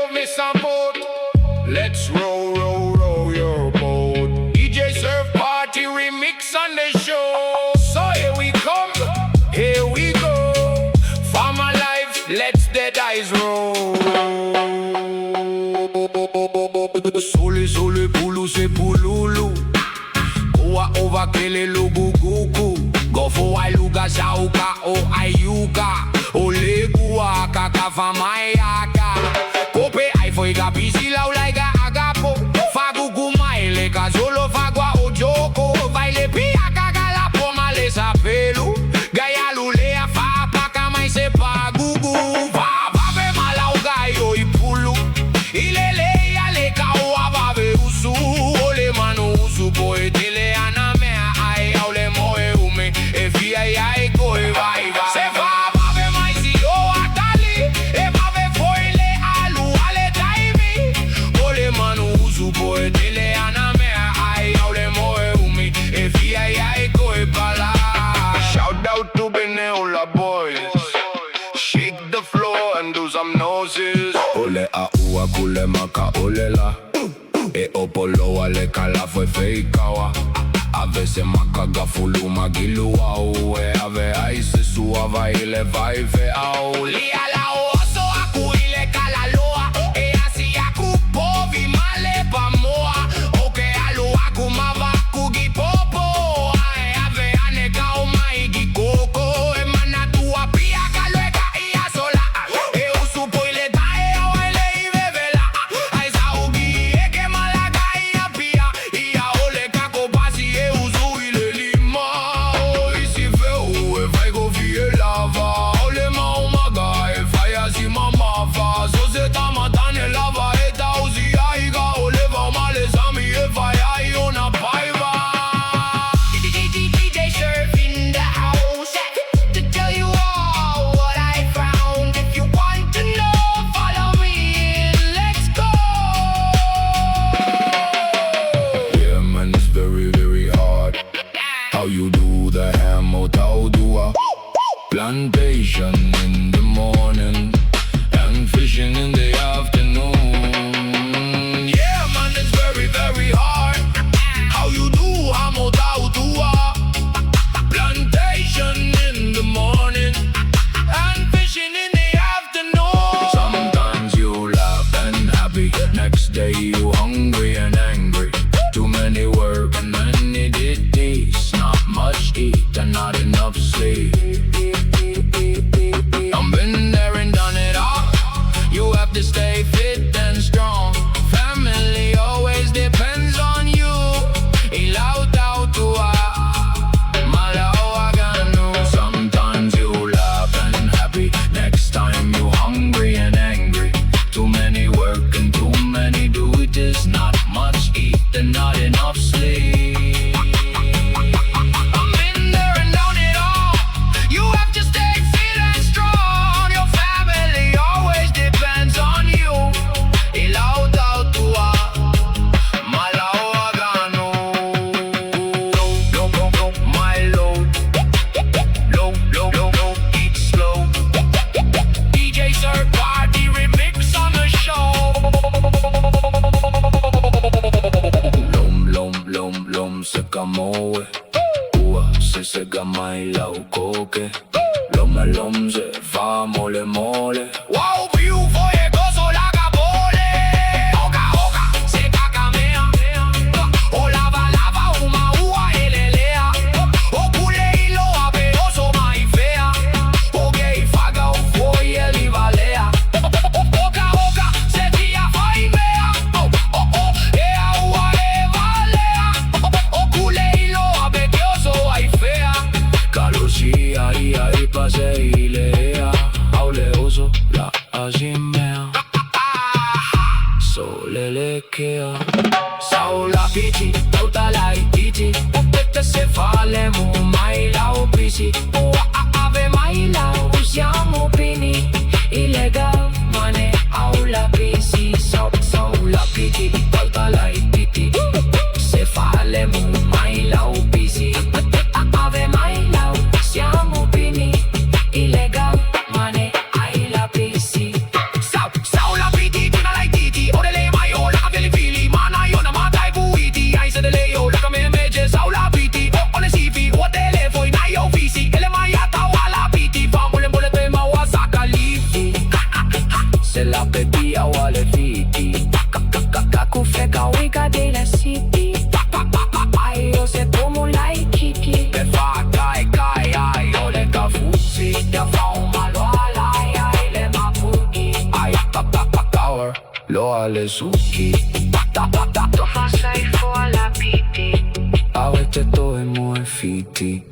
love me some boat. Let's row, row, row your boat. DJ Surf Party remix on the show. So here we come, here we go. For my life, let's dead eyes roll. Sole, sole, pulu, se pululu. Oa, ova, kele, lugu, gugu. Go for I luga, sauka, o ayuka. Ole, gua, kaka, famayaka. Kope, ai, foi gabizi, lau, laiga, agapo. Fagu, gumaile, kazolo, fagua, ojoko. Vai, le, pia, kaga, la, poma, le, sapelu. Gaya, lule, a, fa, paka, mai, se, pa, gugu. Va, va, ve, malau, gaio, i, pulu. Ilele, ale, kaua, va, ve, usu. Ole, manu, usu, poetele, ana, mea, ai, aule, moe, ume. E, fia, ai, coi, vai, vai. Se, va. Shout out to Beneola boys. Shake the floor and do some noses. Ole a ua kule maka ole la. E opolo ale kala fue feikawa. A veces makaga fulu magilua ue. Ave aise suava ile vai fe au. Lia la oso aku ile kala loa. E asi aku povi male pa moa. Oke alu aku mava kugi popo. Ae ave ane kao mai gi koko. E mana tua pia kaloeka ia sola. E usupo ile tae o ele i vevela. Ai saugi e ke malaga ia pia. Ia ole kako pasi e usu ile lima. O isi veu e vai go vie lava. Ole mau maga e vai asi mamafa. So se ta matane lava e ta uzi aiga. Ole va male sami e vai ai ona paiva. DJ Surf in the house to tell you all what I found. If you want to know, follow me, let's go. Yeah man, it's very very hard. How you do the hammer, how do I? Plantation in the morning and fishing in the afternoon. Yeah man, it's very very hard. How you do hammer, how do I? Plantation in the morning and fishing in the afternoon. Sometimes you laugh and happy, next day you hungry and angry. Too many work and many ditties, not much eat and not enough sleep. I've been there and done it all. You have to stay fit and strong. Family always depends on you. Ilauta utua, malawa ganu. Sometimes you laugh and happy, next time you hungry and angry. Too many work and too many duties, not much eat and not enough sleep. I've been there and done it all. You have to stay fit and strong. Your family always depends on you. Ilauta utua, malawa ganu. Low, my load. Low, eat slow. DJ Surf Party remix on the show. Lom, se camoe. Ua, se gamai lau koke. Lom, se fa mole. Wow, view for e gozo la gabole. Oka, se kakamea. O lava, uma ua elelea. O kule ilo abe oso mai fea. O gay faga o foi ele valea. Oka, se tia vai mea. E a ua e valea. O kule ilo abe que oso ai fea. Kalusia ai pase ilea. Aule oso la azimea. Solelekea. Saula piti, tota la ititi. Tete se fale mu mai lau pisi. Ave mai lau siamo pini. Ilegal mane aula pisi. Saula piti, tota la ititi. Se fale mu mai lau pisi. Ave mai lau siamo pini. Ilegal mane ai la pisi. Saula piti, tuna la lo ale suki. Då fastnar i få alla piti. Awete to e mo e fiti.